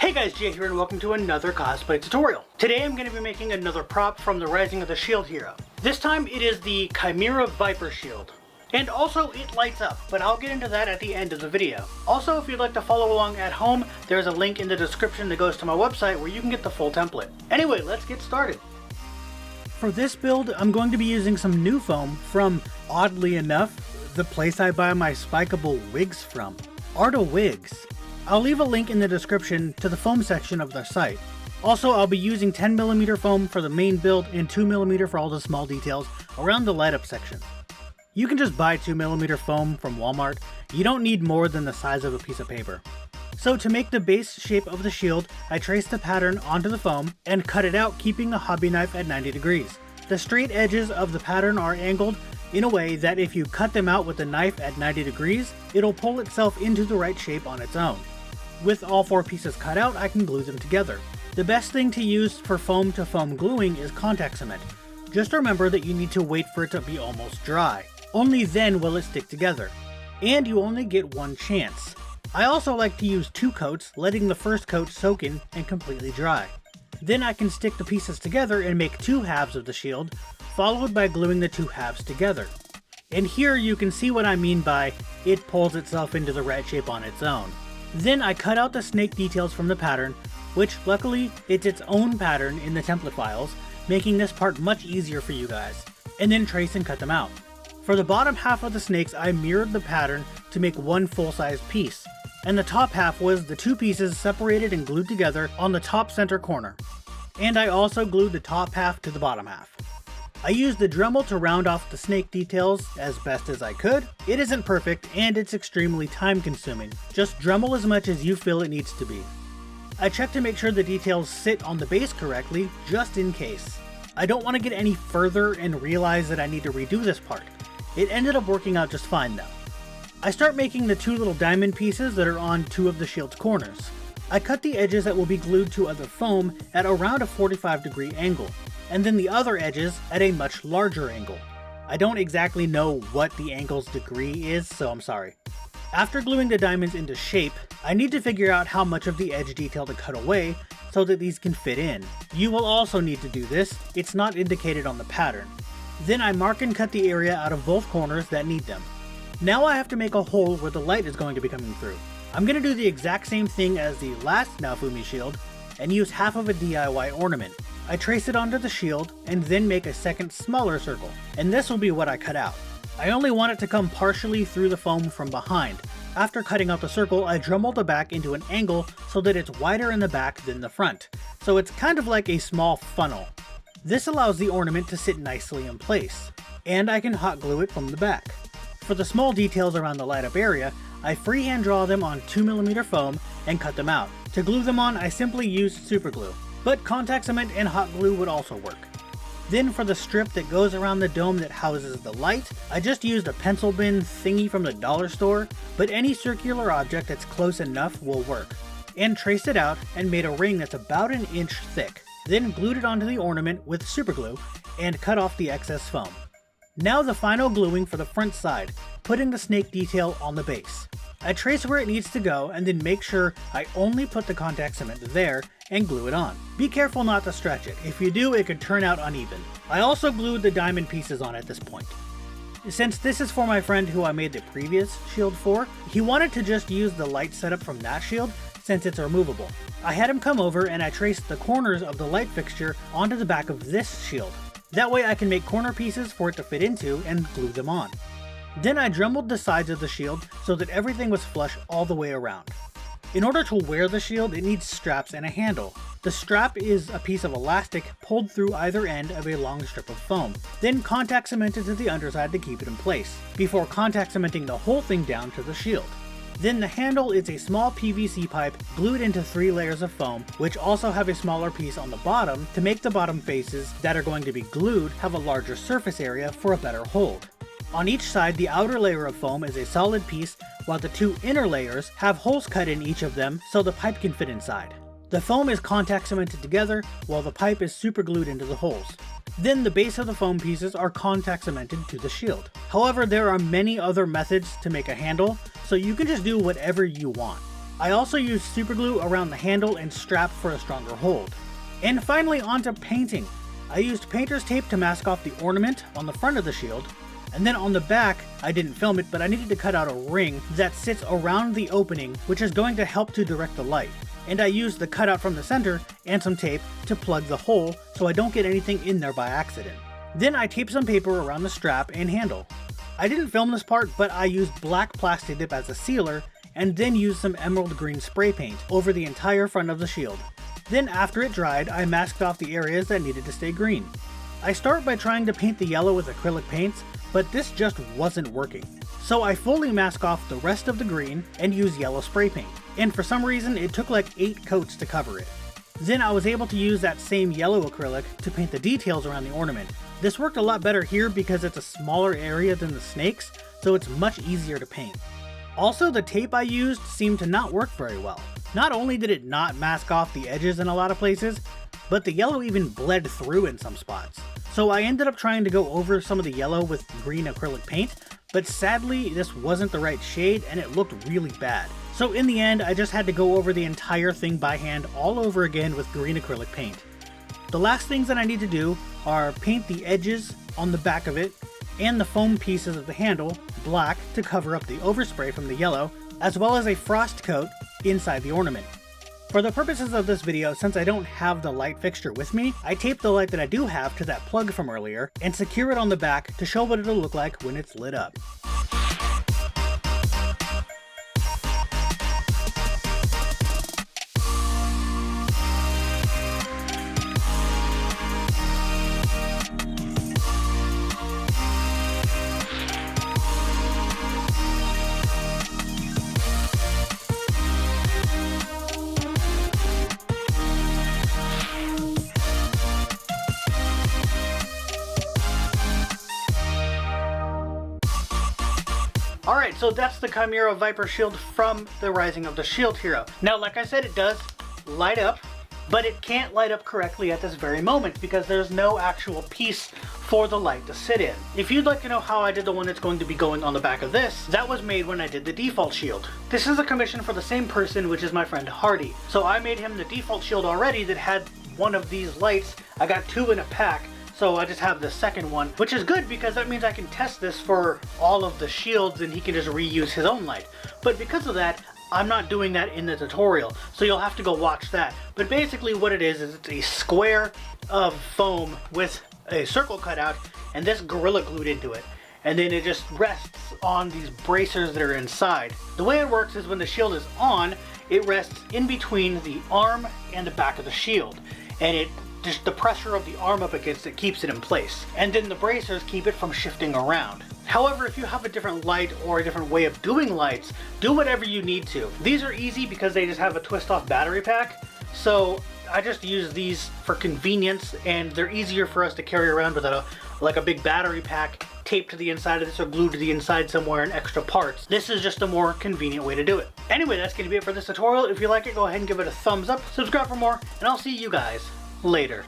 Hey guys, Jay here and welcome to another cosplay tutorial. Today I'm going to be making another prop from the Rising of the Shield hero. This time it is the Chimera Viper Shield. And also it lights up, but I'll get into that at the end of the video. Also, if you'd like to follow along at home, there's a link in the description that goes to my website where you can get the full template. Anyway, let's get started. For this build, I'm going to be using some new foam from, oddly enough, the place I buy my spikeable wigs from, Arta Wigs. I'll leave a link in the description to the foam section of their site. Also, I'll be using 10mm foam for the main build and 2mm for all the small details around the light up section. You can just buy 2mm foam from Walmart. You don't need more than the size of a piece of paper. So to make the base shape of the shield, I traced the pattern onto the foam and cut it out, keeping the hobby knife at 90 degrees. The straight edges of the pattern are angled in a way that if you cut them out with the knife at 90 degrees, it'll pull itself into the right shape on its own. With all 4 pieces cut out, I can glue them together. The best thing to use for foam to foam gluing is contact cement. Just remember that you need to wait for it to be almost dry. Only then will it stick together. And you only get one chance. I also like to use 2 coats, letting the first coat soak in and completely dry. Then I can stick the pieces together and make 2 halves of the shield, followed by gluing the 2 halves together. And here you can see what I mean by it pulls itself into the right shape on its own. Then I cut out the snake details from the pattern, which luckily it's its own pattern in the template files, making this part much easier for you guys, and then trace and cut them out. For the bottom half of the snakes, I mirrored the pattern to make one full-size piece, and the top half was the 2 pieces separated and glued together on the top center corner. And I also glued the top half to the bottom half. I used the Dremel to round off the snake details as best as I could. It isn't perfect and it's extremely time consuming. Just Dremel as much as you feel it needs to be. I checked to make sure the details sit on the base correctly, just in case. I don't want to get any further and realize that I need to redo this part. It ended up working out just fine though. I start making the 2 little diamond pieces that are on 2 of the shield's corners. I cut the edges that will be glued to other foam at around a 45-degree angle, and then the other edges at a much larger angle. I don't exactly know what the angle's degree is, so I'm sorry. After gluing the diamonds into shape, I need to figure out how much of the edge detail to cut away so that these can fit in. You will also need to do this, it's not indicated on the pattern. Then I mark and cut the area out of both corners that need them. Now I have to make a hole where the light is going to be coming through. I'm going to do the exact same thing as the last Naofumi shield and use half of a DIY ornament. I trace it onto the shield and then make a second smaller circle, and this will be what I cut out. I only want it to come partially through the foam from behind. After cutting out the circle, I Dremel the back into an angle so that it's wider in the back than the front, so it's kind of like a small funnel. This allows the ornament to sit nicely in place, and I can hot glue it from the back. For the small details around the light up area, I freehand draw them on 2mm foam and cut them out. To glue them on, I simply used super glue, but contact cement and hot glue would also work. Then for the strip that goes around the dome that houses the light, I just used a pencil bin thingy from the dollar store, but any circular object that's close enough will work, and traced it out and made a ring that's about an inch thick. Then glued it onto the ornament with super glue and cut off the excess foam. Now the final gluing for the front side, putting the snake detail on the base. I trace where it needs to go and then make sure I only put the contact cement there and glue it on. Be careful not to stretch it. If you do, it could turn out uneven. I also glued the diamond pieces on at this point. Since this is for my friend who I made the previous shield for, he wanted to just use the light setup from that shield since it's removable. I had him come over and I traced the corners of the light fixture onto the back of this shield. That way I can make corner pieces for it to fit into and glue them on. Then I Dremeled the sides of the shield so that everything was flush all the way around. In order to wear the shield, it needs straps and a handle. The strap is a piece of elastic pulled through either end of a long strip of foam, then contact cemented to the underside to keep it in place, before contact cementing the whole thing down to the shield. Then the handle is a small PVC pipe glued into 3 layers of foam, which also have a smaller piece on the bottom to make the bottom faces that are going to be glued have a larger surface area for a better hold. On each side, the outer layer of foam is a solid piece, while the 2 inner layers have holes cut in each of them so the pipe can fit inside. The foam is contact cemented together, while the pipe is super glued into the holes. Then the base of the foam pieces are contact cemented to the shield. However, there are many other methods to make a handle, so you can just do whatever you want. I also used super glue around the handle and strap for a stronger hold. And finally onto painting. I used painter's tape to mask off the ornament on the front of the shield, and then on the back, I didn't film it, but I needed to cut out a ring that sits around the opening, which is going to help to direct the light. And I used the cutout from the center and some tape to plug the hole so I don't get anything in there by accident. Then I taped some paper around the strap and handle. I didn't film this part, but I used black plastic dip as a sealer and then used some emerald green spray paint over the entire front of the shield. Then after it dried, I masked off the areas that needed to stay green. I start by trying to paint the yellow with acrylic paints, but this just wasn't working. So I fully mask off the rest of the green and use yellow spray paint. And for some reason, it took like 8 coats to cover it. Then I was able to use that same yellow acrylic to paint the details around the ornament. This worked a lot better here because it's a smaller area than the snakes, so it's much easier to paint. Also, the tape I used seemed to not work very well. Not only did it not mask off the edges in a lot of places, but the yellow even bled through in some spots. So I ended up trying to go over some of the yellow with green acrylic paint, but sadly this wasn't the right shade and it looked really bad. So in the end, I just had to go over the entire thing by hand all over again with green acrylic paint. The last things that I need to do are paint the edges on the back of it and the foam pieces of the handle black to cover up the overspray from the yellow, as well as a frost coat inside the ornament. For the purposes of this video, since I don't have the light fixture with me, I taped the light that I do have to that plug from earlier and secure it on the back to show what it'll look like when it's lit up. Alright, so that's the Chimera Viper shield from the Rising of the Shield Hero. Now, like I said, it does light up, but it can't light up correctly at this very moment because there's no actual piece for the light to sit in. If you'd like to know how I did the one that's going to be going on the back of this, that was made when I did the default shield. This is a commission for the same person, which is my friend Hardy. So I made him the default shield already that had one of these lights. I got 2 in a pack. So I just have the second one, which is good because that means I can test this for all of the shields and he can just reuse his own light. But because of that, I'm not doing that in the tutorial, so you'll have to go watch that. But basically what it is it's a square of foam with a circle cut out and this Gorilla glued into it. And then it just rests on these bracers that are inside. The way it works is when the shield is on, it rests in between the arm and the back of the shield. And just the pressure of the arm up against it keeps it in place. And then the bracers keep it from shifting around. However, if you have a different light or a different way of doing lights, do whatever you need to. These are easy because they just have a twist off battery pack. So I just use these for convenience and they're easier for us to carry around without like a big battery pack taped to the inside of this or glued to the inside somewhere in extra parts. This is just a more convenient way to do it. Anyway, that's going to be it for this tutorial. If you like it, go ahead and give it a thumbs up, subscribe for more, and I'll see you guys later.